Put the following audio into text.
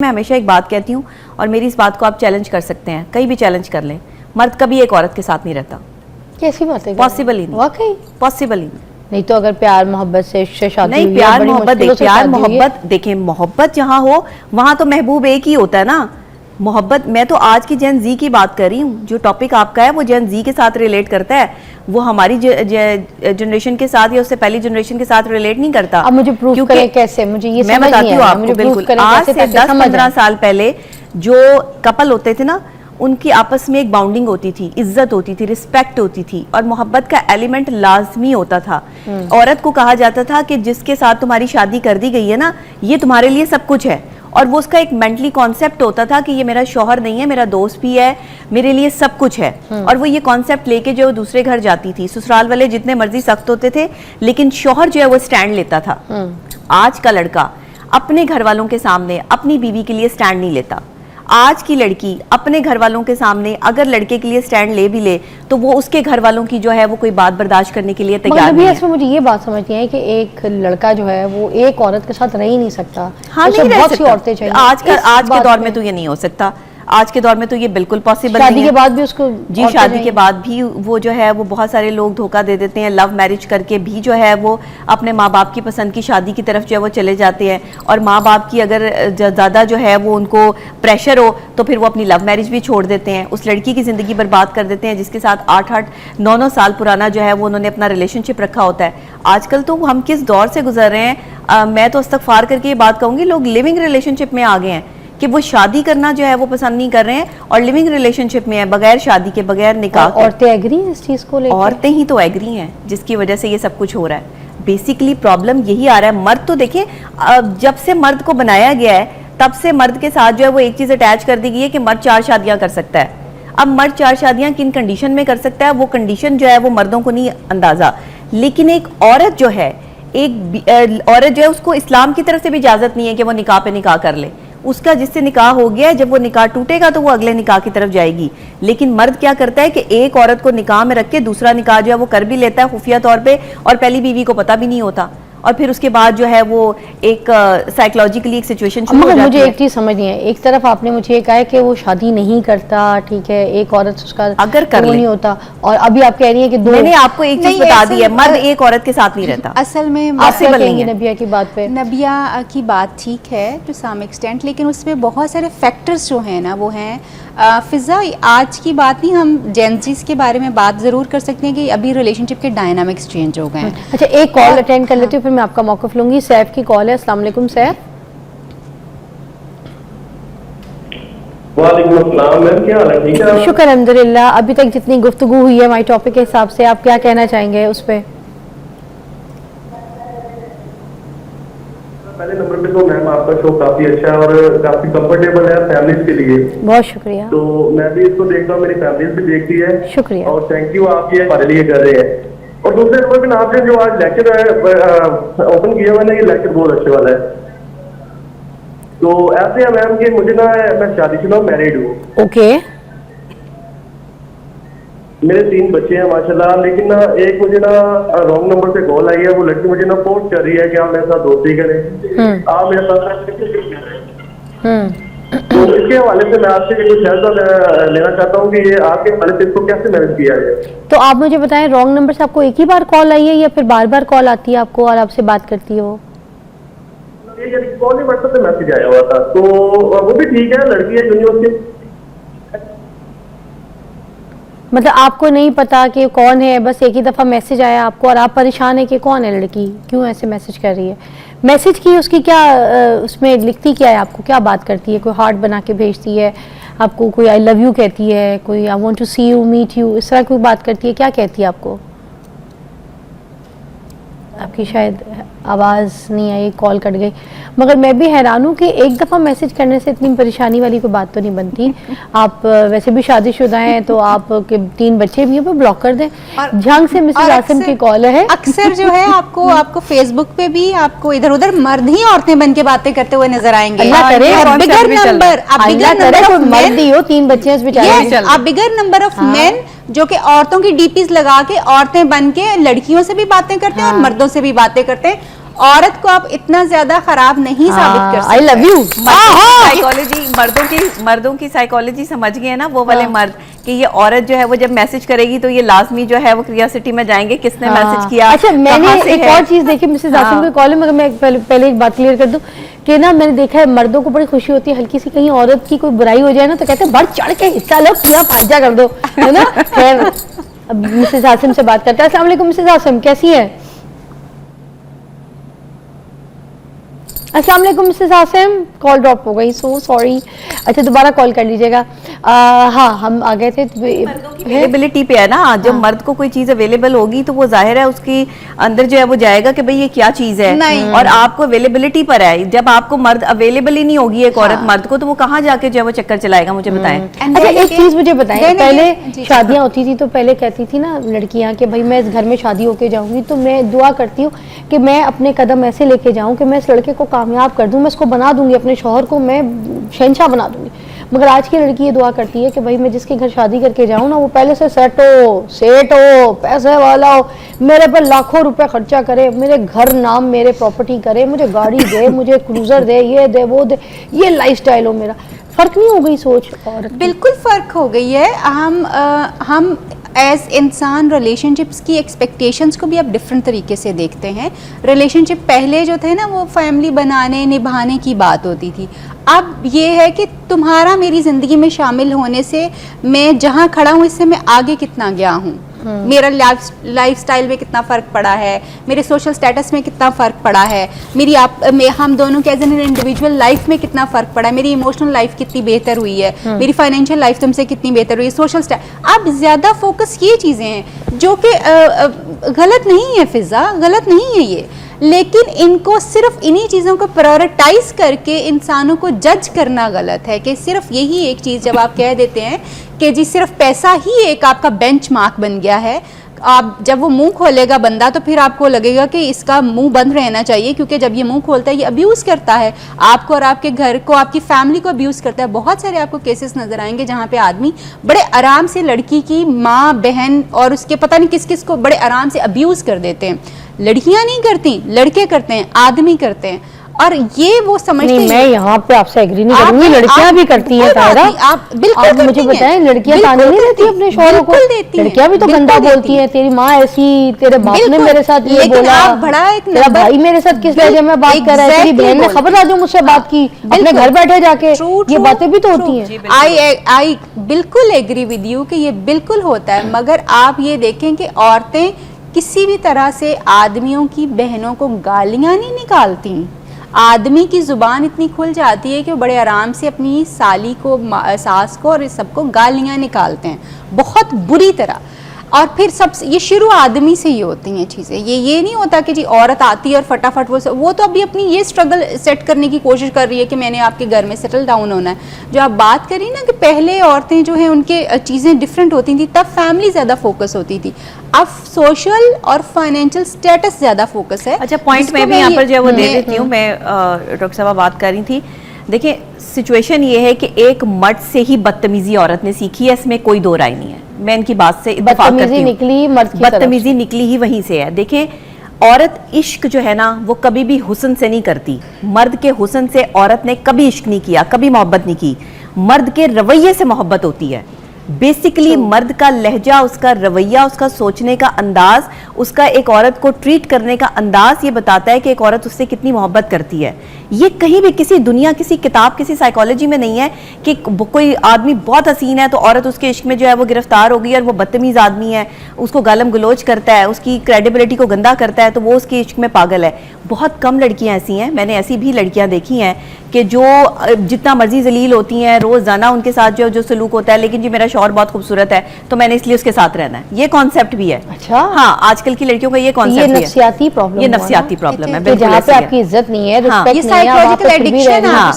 मैं हमेशा एक बात कहती हूँ और मेरी इस बात को आप चैलेंज कर सकते हैं, कहीं भी चैलेंज कर लें, मर्द कभी एक औरत के साथ नहीं रहता। कैसी बात है? पॉसिबल ही नहीं, वाकई पॉसिबल ही नहीं। तो अगर प्यार मोहब्बत से शादी नहीं, प्यार मोहब्बत देखें, मोहब्बत जहाँ हो वहां तो महबूब एक ही होता है ना। मोहब्बत, मैं तो आज की जेन जी की बात कर रही हूँ। जो टॉपिक आपका है वो जेन जी के साथ रिलेट करता है, वो हमारी जनरेशन के साथ या उससे पहली जनरेशन के साथ रिलेट नहीं करता। अब मुझे प्रूफ करें कैसे? मुझे ये मैं बताती हूँ आपको। बिल्कुल, आज से 10-15 साल पहले जो कपल होते थे ना, उनकी आपस में एक बाउंडिंग होती थी, इज्जत होती थी, रिस्पेक्ट होती थी और मोहब्बत का एलिमेंट लाजमी होता था। औरत को कहा जाता था कि जिसके साथ तुम्हारी शादी कर दी गई है ना, ये तुम्हारे लिए सब कुछ है। और वो उसका एक मेंटली कॉन्सेप्ट होता था कि ये मेरा शौहर नहीं है, मेरा दोस्त भी है, मेरे लिए सब कुछ है। और वो ये कॉन्सेप्ट लेके जो दूसरे घर जाती थी, ससुराल वाले जितने मर्जी सख्त होते थे, लेकिन शौहर जो है वो स्टैंड लेता था। आज का लड़का अपने घर वालों के सामने अपनी बीवी के लिए स्टैंड नहीं लेता। आज की लड़की अपने घर वालों के सामने अगर लड़के के लिए स्टैंड ले भी ले तो वो उसके घर वालों की जो है वो कोई बात बर्दाश्त करने के लिए तैयार नहीं है। इसमें मुझे ये बात समझ नहीं आई कि एक लड़का जो है वो एक औरत के साथ रह ही नहीं सकता। हाँ, नहीं रह बहुत सी सकता। औरतें चाहिए। आज के दौर में तो ये नहीं हो सकता। आज के दौर में तो ये बिल्कुल पॉसिबल नहीं है। शादी के बाद भी उसको जी, शादी के बाद भी वो जो है वो बहुत सारे लोग धोखा दे देते हैं। लव मैरिज करके भी जो है वो अपने माँ बाप की पसंद की शादी की तरफ जो है वो चले जाते हैं। और माँ बाप की अगर ज़्यादा जो है वो उनको प्रेशर हो तो फिर वो अपनी लव मैरिज भी छोड़ देते हैं, उस लड़की की ज़िंदगी बर्बाद कर देते हैं जिसके साथ 8-8, 9-9 साल पुराना जो है वो उन्होंने अपना रिलेशनशिप रखा होता है। आजकल तो हम किस दौर से गुजर रहे हैं, मैं तो इस्तगफार करके ये बात कहूँगी, लोग लिविंग रिलेशनशिप में आ गए हैं कि वो शादी करना जो है वो पसंद नहीं कर रहे हैं और लिविंग रिलेशनशिप में है, बगैर शादी के, बगैर निकाह के। औरतें एग्री हैं इस चीज को लेकर? औरतें ही तो एग्री हैं जिसकी वजह से ये सब कुछ हो रहा है। बेसिकली प्रॉब्लम यही आ रहा है। मर्द तो देखें, जब से मर्द को बनाया गया है तब से मर्द के साथ जो है वो एक चीज अटैच कर दी गई है कि मर्द 4 शादियां कर सकता है। अब मर्द 4 शादियां किन कंडीशन में कर सकता है, वो कंडीशन जो है वो मर्दों को नहीं अंदाजा। लेकिन एक औरत जो है, एक औरत जो है, उसको इस्लाम की तरफ से भी इजाजत नहीं है कि वो निकाह पे निकाह कर ले। उसका जिससे निकाह हो गया है, जब वो निकाह टूटेगा तो वो अगले निकाह की तरफ जाएगी। लेकिन मर्द क्या करता है कि एक औरत को निकाह में रख के दूसरा निकाह जो है वो कर भी लेता है खुफिया तौर पे, और पहली बीवी को पता भी नहीं होता, और फिर उसके बाद जो है वो एक साइकोलॉजिकली एक सिचुएशन शुरू हो जाती है। मुझे एक चीज समझ नहीं है, एक तरफ आपने मुझे ये कहा है कि वो शादी नहीं करता, ठीक है, एक औरत उसका अगर कर ले नहीं होता, और अभी आप कह रही है कि दो। मैंने आपको एक चीज बता दी है, मर्द एक औरत के साथ नहीं रहता। असल में पॉसिबल नहीं है। नबिया की बात पे, नबिया की बात ठीक है टू सम एक्सटेंट, लेकिन उसमें बहुत सारे फैक्टर्स जो हैं ना वो हैं। फिजा, आज की बात नहीं, हम जेंजीज के बारे में बात ज़रूर कर सकते हैं कि अभी रिलेशनशिप के डायनामिक्स चेंज हो गए हैं। अच्छा, एक कॉल अटेंड कर लेती हूँ, फिर मैं आपका मौक़िफ़ लूंगी। सैफ की कॉल है। अस्सलाम वालेकुम सैफ। वालेकुम अस्सलाम मैम, क्या हाल है? ठीक है, शुक्र अल्हम्दुलिल्लाह। अभी तक जितनी गुफ्तगू हुई है हमारे टॉपिक के हिसाब से, आप क्या कहना चाहेंगे उस पर? पहले नंबर पे तो मैम आपका शो काफी अच्छा है और काफी कंफर्टेबल है फैमिलीज के लिए। बहुत शुक्रिया। तो मैं भी इसको देखता हूँ, मेरी फैमिलीज भी देखती है। शुक्रिया और थैंक यू, आप ये हमारे लिए कर रहे हैं। और दूसरे नंबर पे आपने जो आज लेक्चर ओपन किया हुआ ना, ये लेक्चर बहुत अच्छे वाला है। तो ऐसे है मैम कि मुझे ना, मैं शादीशुदा मैरिड हूँ। ओके। मेरे 3 बच्चे हैं माशाल्लाह, लेकिन ना एक मुझे ना रॉन्ग नंबर से कॉल आई है। वो लड़की मुझे ना फोर्स कर रही है कि आप मेरे साथ दोस्ती करें, आप मेरे साथ। तो इसके हवाले से मैं आपसे कुछ हेल्प लेना चाहता हूँ कि ये आपके हवाले से इसको कैसे मैनेज किया जाए। तो आप मुझे बताएं, रॉन्ग नंबर से आपको एक ही बार कॉल आई है या फिर बार बार कॉल आती है आपको और आपसे बात करती है वो? ये कॉल नहीं, व्हाट्सएप पे मैसेज आया हुआ था। तो वो भी ठीक है, लड़की है यूनिवर्सिटी। मतलब आपको नहीं पता कि कौन है, बस एक ही दफ़ा मैसेज आया आपको और आप परेशान है कि कौन है लड़की, क्यों ऐसे मैसेज कर रही है? मैसेज की उसकी क्या, उसमें लिखती क्या है, आपको क्या बात करती है? कोई हार्ट बना के भेजती है आपको, कोई आई लव यू कहती है, कोई I want to see you, meet you, इस तरह कोई बात करती है? क्या कहती है आपको? आपकी शायद आवाज़ नहीं आई, कॉल कट गई। मगर मैं भी हैरान हूँ कि एक दफ़ा मैसेज करने से इतनी परेशानी वाली कोई बात तो नहीं बनती। आप वैसे भी शादीशुदा हैं तो आप के 3 बच्चे भी हैं, वो ब्लॉक कर दें। झंग से मिसेस आसिम की कॉल है। अक्सर जो है आपको फेसबुक पे भी आपको इधर उधर मर्द ही औरतें बन के बातें करते हुए नजर आएंगे। अल्लाह करे बिगर नंबर मर्द ही हो, 3 बच्चे आप बिगर नंबर ऑफ मेन जो कि औरतों की डीपीज लगा के औरतें बन के लड़कियों से भी बातें करते हैं और मर्दों से भी बातें करते हैं। औरत को आप इतना ज्यादा खराब नहीं साबित कर सकते। I love you. साइकोलॉजी मर्दों की साइकोलॉजी समझ गए ना वो वाले मर्द कि ये औरत जो है वो जब मैसेज करेगी तो ये लाजमी जो है वो क्रियोसिटी में जाएंगे किसने मैसेज किया। अच्छा, मैंने कहाँ से एक है। और चीज देखी मिसेज आसिम के कॉल में, मगर मैं पहले एक बात क्लियर कर दूं कि ना मैंने देखा है मर्दों को बड़ी खुशी होती है हल्की सी कहीं औरत की कोई बुराई हो जाए ना तो कहते हैं बढ़ चढ़ के हिस्सा लो, पूरा फायदा कर दो, है ना। खैर अब मिसेज आसिम से बात करते हैं। अस्सलाम वालेकुम मिसेज आसिम, कैसी है? अस्सलाम वालेकुम मिसेस आसिम, कॉल ड्रॉप हो गई, सो सॉरी। अच्छा दोबारा कॉल कर लीजिएगा। हाँ हम आ गए थे। अवेलेबिलिटी पे है ना, जब मर्द को कोई चीज अवेलेबल होगी तो वो जाहिर है उसकी अंदर जो है वो जाएगा कि भाई ये क्या चीज है। नहीं। और आपको अवेलेबिलिटी पर है, जब आपको मर्द अवेलेबल ही नहीं होगी एक औरत मर्द को तो वो कहाँ जाके जो है वो चक्कर चलाएगा, मुझे बताएं। अच्छा एक चीज मुझे बताएं, नहीं, पहले जी। शादियां होती थी तो पहले कहती थी ना लड़कियां कि भाई मैं इस घर में शादी होके जाऊंगी तो मैं दुआ करती हूँ कि मैं अपने कदम ऐसे लेके जाऊं कि मैं इस लड़के को कामयाब कर दूं, मैं इसको बना दूंगी, अपने शौहर को मैं शहंशाह बना दूंगी। मगर आज की लड़की ये दुआ करती है कि भाई मैं जिसके घर शादी करके जाऊं ना वो पहले से सेट हो, पैसे वाला हो, मेरे पर लाखों रुपए खर्चा करे, मेरे घर नाम मेरे प्रॉपर्टी करे, मुझे गाड़ी दे, मुझे क्रूजर दे, ये दे वो दे, ये लाइफस्टाइल हो मेरा। फर्क नहीं हो गई सोच औरत की? बिल्कुल फ़र्क हो गई है। हम एज इंसान रिलेशनशिप्स की एक्सपेक्टेशंस को भी अब डिफरेंट तरीके से देखते हैं। रिलेशनशिप पहले जो थे ना वो फैमिली बनाने निभाने की बात होती थी, अब ये है कि तुम्हारा मेरी ज़िंदगी में शामिल होने से मैं जहाँ खड़ा हूँ इससे मैं आगे कितना गया हूँ, मेरा लाइफस्टाइल में कितना फ़र्क पड़ा है, मेरे सोशल स्टेटस में कितना फ़र्क पड़ा है, हम दोनों के एज एन इंडिविजुअल लाइफ में कितना फ़र्क पड़ा है, मेरी इमोशनल लाइफ कितनी बेहतर हुई है, मेरी फाइनेंशियल लाइफ तुमसे कितनी बेहतर हुई है, सोशल स्टेटस। अब ज़्यादा फोकस ये चीज़ें हैं जो कि गलत नहीं है, फिज़ा गलत नहीं है ये, लेकिन इनको सिर्फ इन्हीं चीज़ों को प्रायोरिटाइज करके इंसानों को जज करना गलत है। कि सिर्फ यही एक चीज़ जब आप कह देते हैं कि जी सिर्फ पैसा ही एक आपका बेंचमार्क बन गया है, आप जब वो मुंह खोलेगा बंदा तो फिर आपको लगेगा कि इसका मुंह बंद रहना चाहिए, क्योंकि जब ये मुंह खोलता है ये अब्यूज़ करता है आपको और आपके घर को, आपकी फैमिली को अब्यूज़ करता है। बहुत सारे आपको केसेस नजर आएंगे जहाँ पे आदमी बड़े आराम से लड़की की माँ बहन और उसके पता नहीं किस किस को बड़े आराम से अब्यूज़ कर देते हैं। लड़कियां नहीं करती, लड़के करते हैं, आदमी करते हैं, और ये वो समझते हैं। मैं यहाँ पे आपसे एग्री नहीं करूंगी, लड़कियां भी करती हैं तायरा। आप बिल्कुल मुझे बताएं, लड़कियां ताने नहीं देती अपने शौहरों को? लड़कियां भी तो गंदा बोलती हैं, तेरी माँ ऐसी, तेरे बाप ने मेरे साथ ये बोला, तेरा भाई मेरे साथ किस लहजे में बात कर रहा है, तेरी बहन ने खबर जो मुझसे बात की अपने घर बैठे जाके, ये बातें भी तो होती हैं। आई बिल्कुल एग्री विद यू कि ये बिल्कुल होता है, मगर आप ये देखें कि औरतें किसी भी तरह से आदमियों की बहनों को गालियां नहीं निकालती। आदमी की जुबान इतनी खुल जाती है कि वो बड़े आराम से अपनी साली को, सास को और इस सबको गालियां निकालते हैं बहुत बुरी तरह। और फिर सब ये शुरू आदमी से ही होती हैं चीज़ें। ये नहीं होता कि जी औरत आती है और फटाफट वो तो अभी अपनी ये स्ट्रगल सेट करने की कोशिश कर रही है कि मैंने आपके घर में सेटल डाउन होना है। जो आप बात करी ना कि पहले औरतें जो हैं उनके चीज़ें डिफरेंट होती थी, तब फैमिली ज़्यादा फोकस होती थी, अब सोशल और फाइनेंशियल स्टेटस ज़्यादा फोकस है। अच्छा पॉइंट में भी यहाँ पर जो है वो दे देती हूँ। मैं डॉक्टर साहब बात कर रही थी, देखिए सिचुएशन ये है कि एक मर्द से ही बदतमीजी औरत ने सीखी है, इसमें कोई दो राय नहीं है। मैं इनकी बात से इत्तेफाक करती हूँ, बदतमीजी निकली ही वहीं से है। देखिए औरत इश्क जो है ना वो कभी भी हुस्न से नहीं करती, मर्द के हुस्न से औरत ने कभी इश्क नहीं किया, कभी मोहब्बत नहीं की। मर्द के रवैये से मोहब्बत होती है। बेसिकली मर्द का लहजा, उसका रवैया, उसका सोचने का अंदाज, उसका एक औरत को ट्रीट करने का अंदाज ये बताता है कि एक औरत उससे कितनी मोहब्बत करती है। ये कहीं भी किसी दुनिया, किसी किताब, किसी साइकोलॉजी में नहीं है कि कोई आदमी बहुत हसीन है तो औरत उसके इश्क में जो है वो गिरफ्तार हो गई और वो बदतमीज आदमी है, उसको गालम गलोच करता है, उसकी क्रेडिबिलिटी को गंदा करता है तो वो उसके इश्क में पागल है। बहुत कम लड़कियां ऐसी हैं, मैंने ऐसी भी लड़कियां देखी हैं कि जो जितना मर्जी जलील होती हैं, रोजाना उनके साथ जो सलूक होता है, लेकिन जी मेरा शौहर बहुत खूबसूरत है तो मैंने इसलिए उसके साथ रहना है। ये कॉन्सेप्ट भी है। अच्छा हाँ, आजकल की लड़कियों का ये कॉन्सेप्ट है। नफसियाती प्रॉब्लम, ये नफसियाती प्रॉब्लम है, जहाँ पे आपकी इज्जत नहीं है, रिस्पेक्ट नहीं है, साइकोलॉजिकल एडिक्शन है।